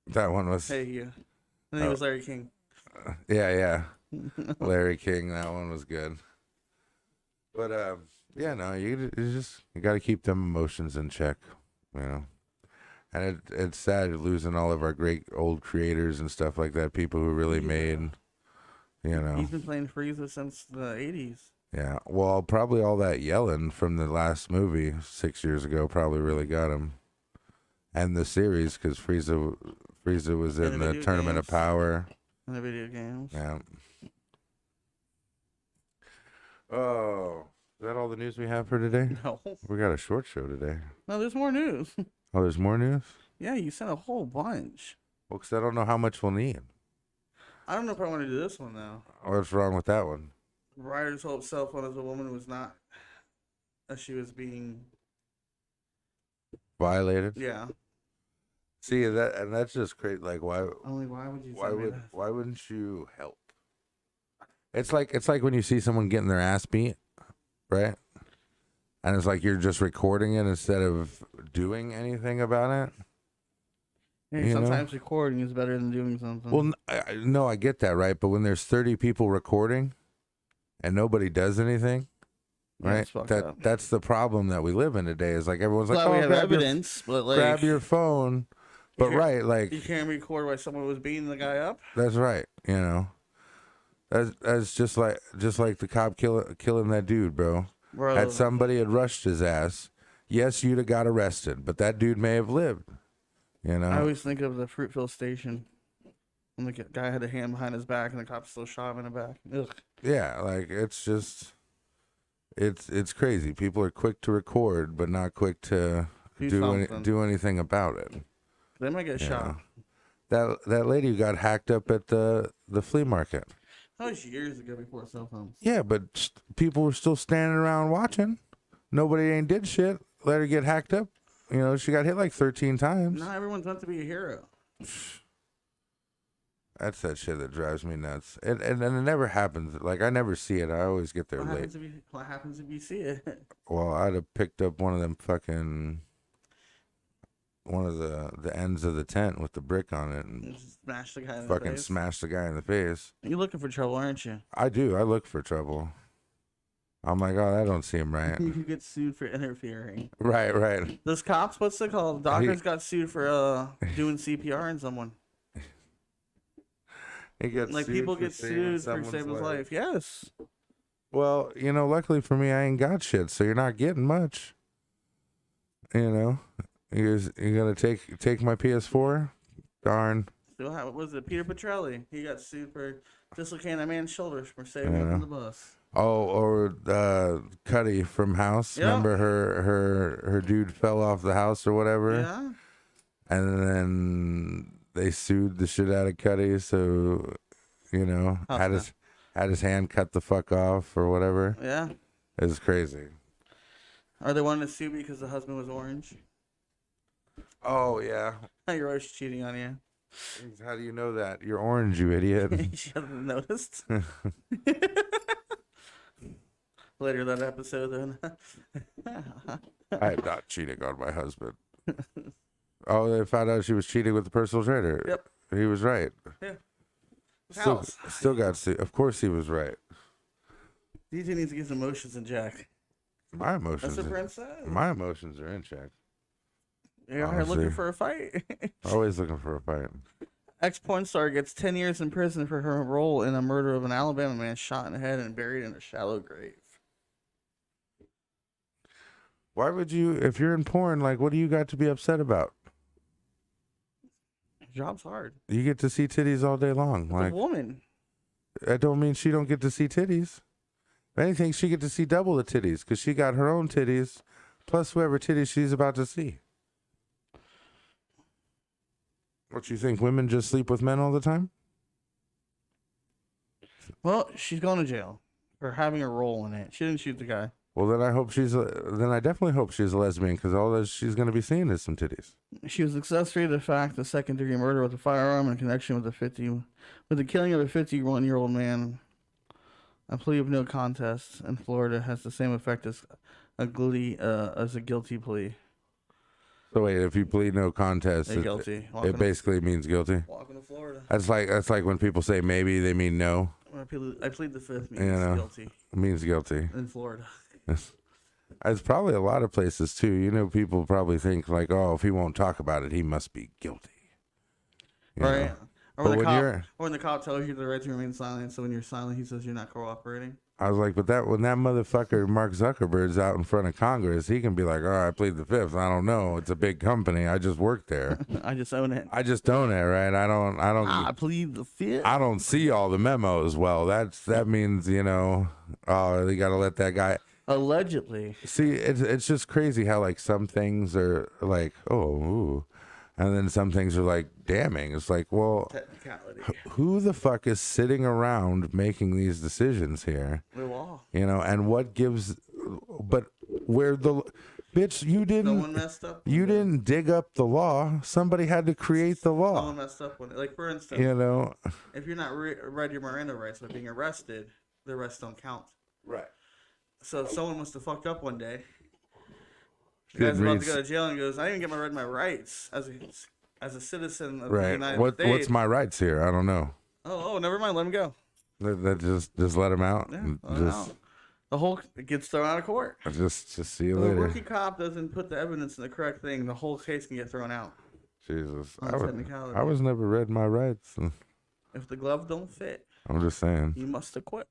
That one was. Hey, you. And then he was Larry King. Yeah. Larry King. That one was good. But you got to keep them emotions in check, And it's sad losing all of our great old creators and stuff like that. People who really made, He's been playing Frieza since the 80s. Yeah. Well, probably all that yelling from the last movie 6 years ago probably really got him. And the series, because Frieza was in the Tournament of Power. In the video games. Yeah. Oh, is that all the news we have for today? No. We got a short show today. No, there's more news. Oh, there's more news? Yeah, you sent a whole bunch. Well, because I don't know how much we'll need. I don't know if I want to do this one, though. What's wrong with that one? Ryder told cell phone as a woman was not, as she was being violated. Yeah. See that's just crazy. Like why would you? Why wouldn't you help? It's like when you see someone getting their ass beat, right? And it's like you're just recording it instead of doing anything about it. Yeah, sometimes recording is better than doing something. Well, no, I get that, right? But when there's 30 people recording and nobody does anything, right? That's the problem that we live in today. Is like everyone's like, we have evidence, but grab your phone. But you can't record why someone was beating the guy up. That's right. That's just like the cop killing that dude, bro. Had somebody had rushed his ass, yes, you'd have got arrested, but that dude may have lived. I always think of the Fruitville station when the guy had a hand behind his back and the cop still shot him in the back. Ugh. Yeah, like it's just, it's crazy. People are quick to record, but not quick to do anything about it. They might get shot. That lady who got hacked up at the flea market. That was years ago before cell phones. Yeah, but people were still standing around watching. Nobody ain't did shit. Let her get hacked up. She got hit like 13 times. Not everyone's meant to be a hero. That's that shit that drives me nuts. And it never happens. Like, I never see it. I always get there late. What happens if you see it? Well, I'd have picked up one of them fucking... one of the ends of the tent with the brick on it and smash the guy in the face. Fucking smash the guy in the face. You're looking for trouble, aren't you? I do. I look for trouble. I'm like, I don't seem right. You get sued for interfering. Right. Those cops, what's it called? Doctors got sued for doing CPR on someone. People get sued for saving his life. Yes. Well, luckily for me, I ain't got shit, so you're not getting much. You gonna take my PS4? Darn. What was it? Peter Petrelli. He got sued for dislocating a man's shoulders for saving him from the bus. Oh, or Cuddy from House. Yeah. Remember her dude fell off the house or whatever? Yeah. And then they sued the shit out of Cuddy, so had his hand cut the fuck off or whatever. Yeah. It was crazy. Are they wanting to sue because the husband was orange? Oh yeah. Your wife's cheating on you. How do you know that? You're orange, you idiot. She hasn't noticed. Later that episode, then. I am not cheating on my husband. Oh, they found out she was cheating with the personal trainer. Yep. He was right. Yeah. Still got to. Of course, he was right. DJ needs to get his emotions in check. My emotions. That's what Brent said. My emotions are in check. You're looking for a fight. Always looking for a fight. Ex-porn star gets 10 years in prison for her role in a murder of an Alabama man shot in the head and buried in a shallow grave. Why would you, if you're in porn, like, what do you got to be upset about? Job's hard. You get to see titties all day long. It's Like, a woman. that don't mean she don't get to see titties. If anything, she get to see double the titties because she got her own titties plus whoever titties she's about to see. What, you think women just sleep with men all the time? Well, she's going to jail for having a role in it. She didn't shoot the guy. Well, then I definitely hope she's a lesbian because all that she's going to be seeing is some titties. She was accessory to the fact of second-degree murder with a firearm in connection with the killing of a 51-year-old man. A plea of no contest in Florida has the same effect as a guilty plea. So wait, if you plead no contest, Guilty. It basically means guilty. Welcome to Florida. That's like when people say maybe, they mean no. I plead the fifth means guilty. It means guilty. In Florida. It's probably a lot of places too. You know, people probably think like, oh, if he won't talk about it, he must be guilty. You right. know? Or when the cop tells you the right to remain silent, so when you're silent, he says you're not cooperating. I was like, but when that motherfucker Mark Zuckerberg's out in front of Congress, he can be like, oh, I plead the fifth. I don't know. It's a big company. I just work there. I just own it. I just own it, right? I don't. I plead the fifth. I don't see all the memos. Well, that means, you know, oh, they got to let that guy. Allegedly. See, it's just crazy how like some things are like, oh, ooh. And then some things are like damning. It's like, well, who the fuck is sitting around making these decisions here? The law. You know, and what gives, but where the, bitch, you didn't, Someone messed up. You didn't dig up the law. Somebody had to create the law. Someone messed up when, like, for instance, you know, if you're not read your Miranda rights by being arrested, the arrests don't count. Right. So someone must have fucked up one day. The guy's about to go to jail and goes, I didn't get my rights as a citizen of the United States. What's my rights here? I don't know. Oh, never mind. Let him go. That just let him out. Yeah, it gets thrown out of court. Just see you If later. the rookie cop doesn't put the evidence in the correct thing, the whole case can get thrown out. Jesus, I was never read my rights. If the glove don't fit, I'm just saying. you must acquit.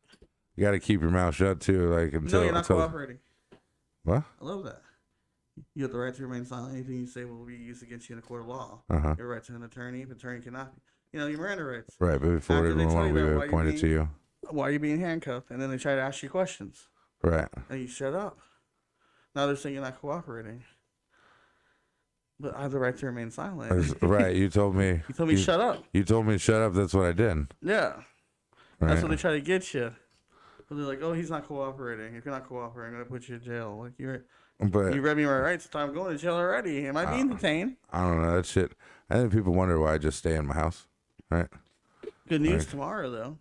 You got to keep your mouth shut too, like until. No, you're not cooperating. What? I love that. You have the right to remain silent. Anything you say will be used against you in a court of law. Uh-huh. Your right to an attorney. If an attorney cannot, your Miranda rights. Right, but before everyone will be pointed to you. Why are you being handcuffed? And then they try to ask you questions. Right. And you shut up. Now they're saying you're not cooperating. But I have the right to remain silent. Right, you told me. You told me shut up. You told me to shut up. That's what I did. Yeah. Right. That's what they try to get you. But they're like, oh, he's not cooperating. If you're not cooperating, I'm going to put you in jail. Like, you read me my rights, so I'm going to jail already. Am I being detained? I don't know. That shit. I think people wonder why I just stay in my house. Right? Good news tomorrow, though.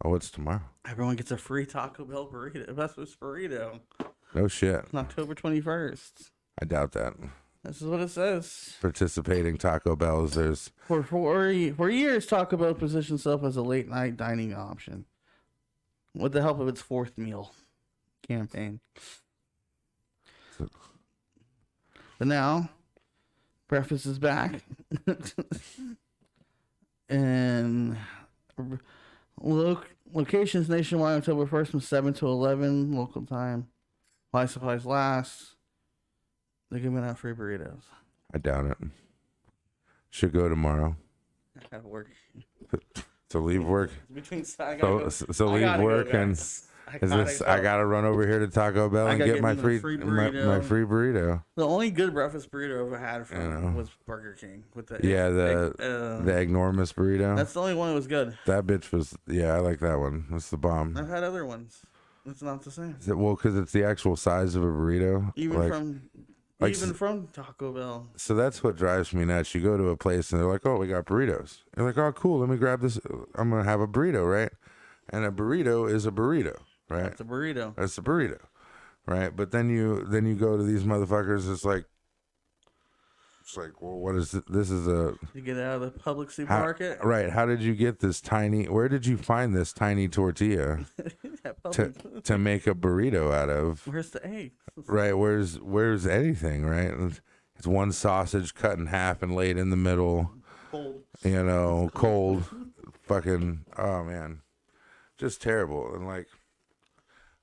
Oh, what's tomorrow? Everyone gets a free Taco Bell burrito. Breakfast burrito. No shit. On October 21st. I doubt that. This is what it says. Participating Taco Bells, there's... For years, Taco Bell positioned itself as a late-night dining option with the help of its fourth meal campaign. But now, breakfast is back. And locations nationwide October 1st from 7 to 11 local time. While supplies last. They're giving out free burritos. I doubt it. Should go tomorrow. I have work. To leave work. So leave work and I gotta run over here to Taco Bell and get my free burrito. My free burrito. The only good breakfast burrito I've ever had from was Burger King with the the enormous burrito. That's the only one that was good. That bitch was I like that one. That's the bomb. I've had other ones. It's not the same. Well, because it's the actual size of a burrito. Even from Like, Even from Taco Bell. so that's what drives me nuts. You go to a place and they're like, "Oh, we got burritos." You're like, "Oh, cool. Let me grab this. I'm gonna have a burrito, right?" And a burrito is a burrito, right? That's a burrito. That's a burrito, right? But then you go to these motherfuckers. It's like, well, what is it? This is a You get out of the public supermarket. right. How did you get this tiny? Where did you find this tiny tortilla to make a burrito out of? Where's the egg? Right. Where's anything? Right. It's one sausage cut in half and laid in the middle. Cold. You know, cold. Fucking. Oh man, just terrible. And like,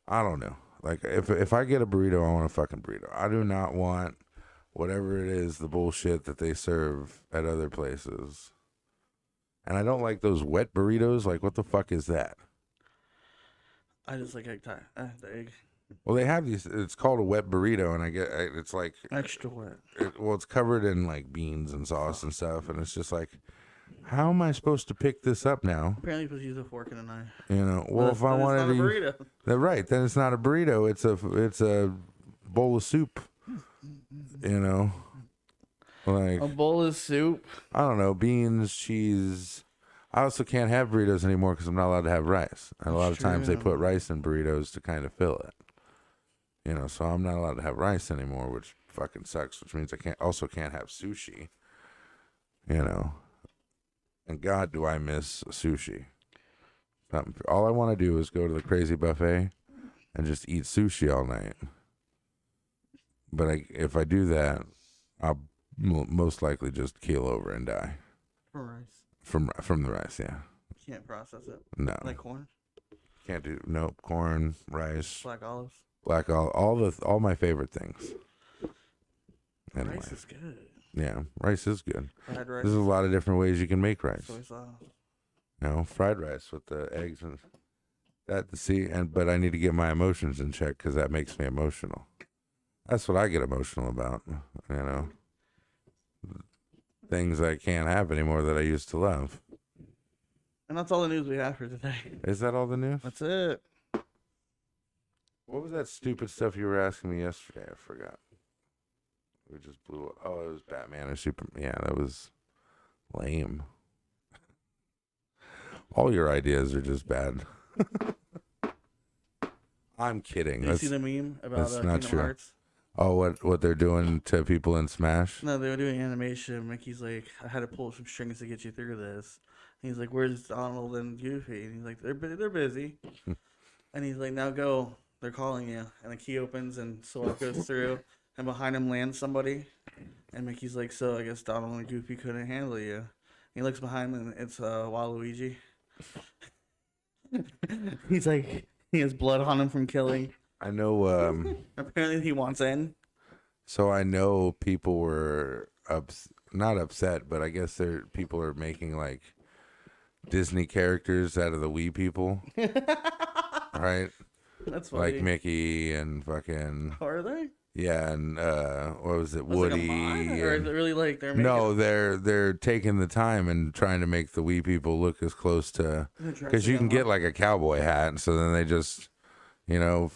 I don't know. Like if I get a burrito, I want a fucking burrito. I do not want whatever it is, the bullshit that they serve at other places. And I don't like those wet burritos. Like, what the fuck is that? I just like egg tie. The egg. Well, they have these. It's called a wet burrito, and it's like Extra wet. It's covered in like beans and sauce and stuff, and it's just like, how am I supposed to pick this up now? Apparently, you're supposed to use a fork and a knife. You know, well, if I wanted to, burrito. Right, then it's not a burrito. It's a bowl of soup. You know, like A bowl of soup. I don't know, beans, cheese. I also can't have burritos anymore because I'm not allowed to have rice. And a lot of times they put rice in burritos to kind of fill it. You know, so I'm not allowed to have rice anymore, which fucking sucks. Which means I can't have sushi. You know, and God, do I miss sushi? All I want to do is go to the crazy buffet and just eat sushi all night. But if I do that, I'll most likely just keel over and die. From rice. From the rice, yeah. You can't process it. No. Like corn. Can't do corn, rice, Black olives. all my favorite things. Anyway. Rice is good. Yeah, rice is good. Fried rice. There's a lot of different ways you can make rice. Soy sauce. You know, fried rice with the eggs and that. But I need to get my emotions in check because that makes me emotional. That's what I get emotional about. You know, things I can't have anymore that I used to love. And that's all the news we have for today. Is that all the news? That's it. What was that stupid stuff you were asking me yesterday? I forgot. We just blew up. Oh, it was Batman or Superman. Yeah, that was lame. All your ideas are just bad. I'm kidding. Did you see the meme about that's not Kingdom true. Hearts? Oh, what they're doing to people in Smash? No, they were doing animation. Mickey's like, I had to pull some strings to get you through this. And he's like, where's Donald and Goofy? And he's like, they're busy. And he's like, now go. They're calling you. And the key opens and Sora goes through. And behind him lands somebody. And Mickey's like, so I guess Donald and Goofy couldn't handle you. And he looks behind him and it's Waluigi. He's like, he has blood on him from killing. I know. Apparently he wants in. So I know people were not upset, but I guess people are making like Disney characters out of the Wii people, right? That's funny. Like Mickey and fucking. Are they? Yeah, and what was it, Was Woody? it like a mod, or is it really like they're making... No, they're taking the time and trying to make the Wii people look as close to, because you can get like a cowboy hat, and so then they just, you know,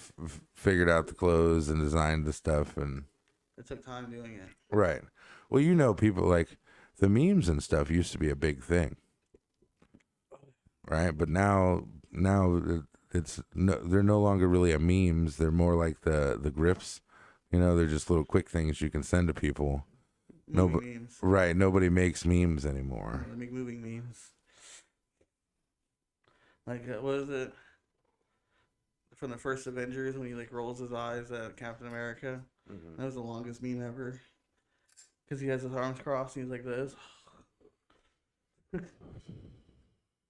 figured out the clothes and designed the stuff, and it took time doing it. Right. Well, you know, people like the memes and stuff used to be a big thing, right? But now they're no longer really a memes. They're more like the GIFs. You know, they're just little quick things you can send to people. Memes. Right. Nobody makes memes anymore. They make moving memes. Like, what is it? From the first Avengers when he like rolls his eyes at Captain America. Mm-hmm. That was the longest meme ever. Because he has his arms crossed and he's like this.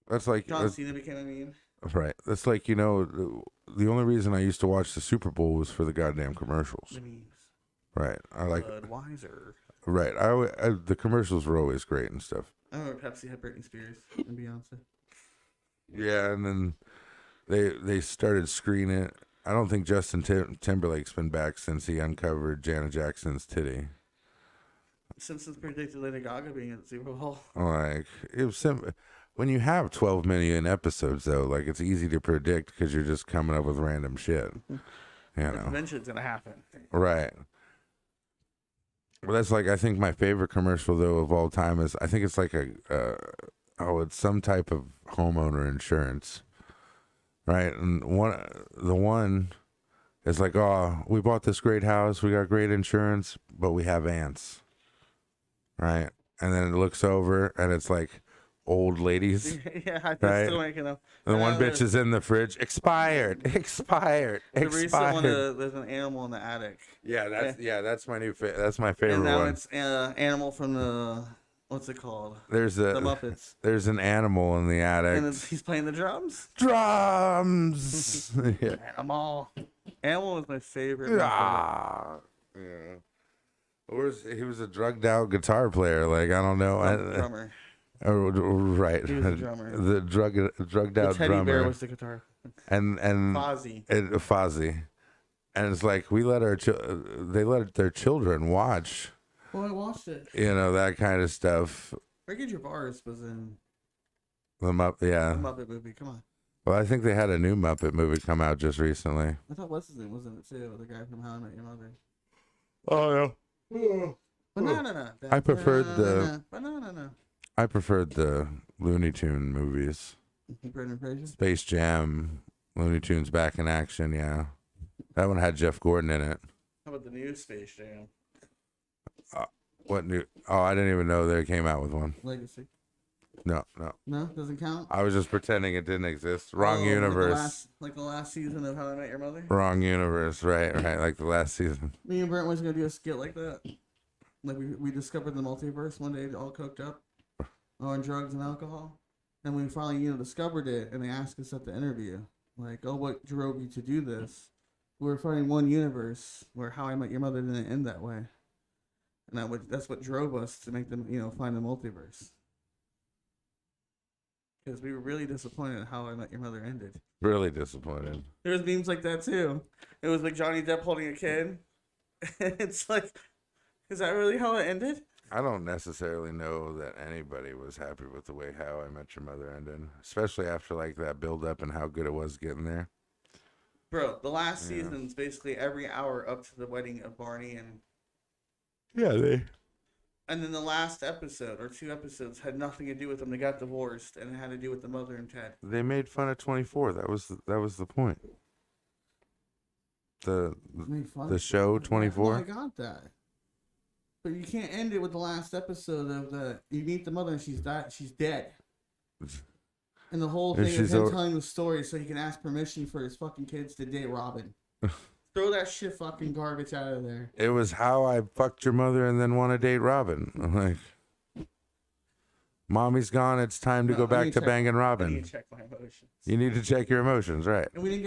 That's like John Cena became a meme. Right. That's like, you know, the only reason I used to watch the Super Bowl was for the goddamn commercials. The memes. Right. I like Budweiser. Right. The commercials were always great and stuff. I remember Pepsi had Britney Spears and Beyonce. Yeah, and then they started screening it. I don't think Justin Timberlake's been back since he uncovered Janet Jackson's titty. Simpsons predicted Lady Gaga being at the Super Bowl. Like, it was when you have 12 million episodes, though, like, it's easy to predict because you're just coming up with random shit. You know. Eventually it's going to happen. Right. Well, that's like I think my favorite commercial though of all time is I think it's like it's some type of homeowner insurance, right? And the one is like, oh, we bought this great house, we got great insurance, but we have ants, right? And then it looks over and it's like old ladies. Yeah, I'm right? still making them. The one bitch is in the fridge. Expired. The recent one, Expired. there's an animal in the attic. That's my that's my favorite And now one. it's animal from the, what's it called? There's The Muppets. There's an animal in the attic. And he's playing the drums. Drums. Yeah. Animal. Animal was my favorite. Yeah. He was a drugged out guitar player. Like I don't know. Drummer. Right. He was a drummer. The drugged out The teddy drummer. bear was the guitar. And Fozzie. Fozzie. And it's like they let their children watch. Well, I watched it. That kind of stuff. Ricky Gervais was in The Muppet Movie. Come on. Well, I think they had a new Muppet movie come out just recently. I thought what's his name was in it too. The guy from How I Met Your Mother. Oh yeah. Banana. I preferred Banana. I preferred the Looney Tune movies. Brendan Fraser. Space Jam, Looney Tunes Back in Action. Yeah, that one had Jeff Gordon in it. How about the new Space Jam? What new? Oh, I didn't even know they came out with one. Legacy. No. No, doesn't count. I was just pretending it didn't exist. Wrong universe. Like the last season of How I Met Your Mother. Wrong universe. Right. Like the last season. Me and Brent was gonna do a skit like that. Like we discovered the multiverse one day, all coked up, on drugs and alcohol, and we finally discovered it. And they asked us at the interview, like, "Oh, what drove you to do this?" We were finding one universe where How I Met Your Mother didn't end that way, and that's what drove us to make them, find the multiverse. Because we were really disappointed at How I Met Your Mother ended. Really disappointed. There was memes like that too. It was like Johnny Depp holding a kid. It's like, is that really how it ended? I don't necessarily know that anybody was happy with the way How I Met Your Mother ended, especially after like that build up and how good it was getting there. Bro, the last season's basically every hour up to the wedding of Barney and and then the last episode or 2 episodes had nothing to do with them. They got divorced and it had to do with the mother and Ted. They made fun of 24. That was the point. The show 24. I got that. But you can't end it with the last episode of you meet the mother and she's dead. And the whole thing is him telling the story so he can ask permission for his fucking kids to date Robin. Throw that shit fucking garbage out of there. It was How I Fucked Your Mother and Then Want to Date Robin. I'm like, Mommy's gone. It's time to go back to banging Robin. I need to check my emotions. You need to check your emotions, right? And we didn't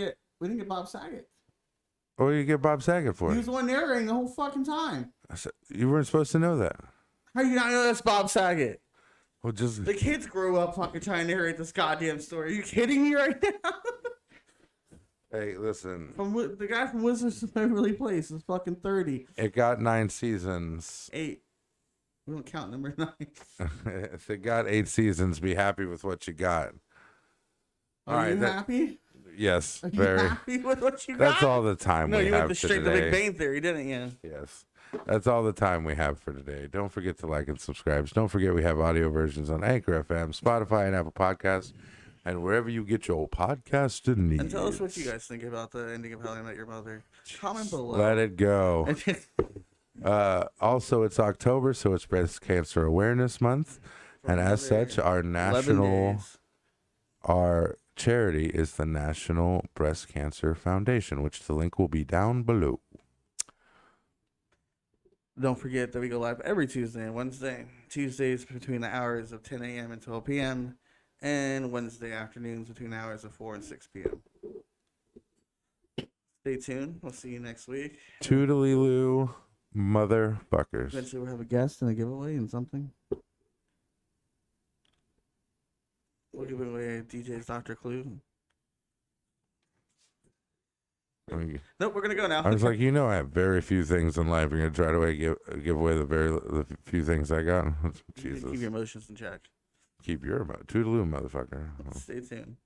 get Bob Saget. What do you get Bob Saget for? He was the one narrating the whole fucking time. You weren't supposed to know that. How do you not know that's Bob Saget? Well, just the kids grew up fucking trying to narrate this goddamn story. Are you kidding me right now? Hey, listen. The guy from Wizards of Beverly Place is fucking 30. It got 9 seasons. 8. We don't count number 9. If it got 8 seasons, be happy with what you got. Are you happy? Yes, Are you very happy with what you got? That's all the time we have today. No, you went straight to Big Bang Theory, didn't you? Yes. That's all the time we have for today. Don't forget to like and subscribe. Don't forget we have audio versions on Anchor FM, Spotify, and Apple Podcasts, and wherever you get your podcast needs. And tell us what you guys think about the ending of How I Met Your Mother. Comment below. Let it go. Also, it's October, so it's Breast Cancer Awareness Month, and as such, our charity is the National Breast Cancer Foundation, which the link will be down below. Don't forget that we go live every Tuesday and Wednesday. Tuesdays between the hours of 10 a.m. and 12 p.m. and Wednesday afternoons between the hours of 4 and 6 p.m. Stay tuned. We'll see you next week. Toodaloo, motherfuckers. Eventually we'll have a guest and a giveaway and something. We'll give away DJ's Dr. Clue. Nope, we're gonna go now. I was like, I have very few things in life. You're gonna try to give away the few things I got. Jesus. Keep your emotions in check. Keep your toodaloo, motherfucker. Stay tuned.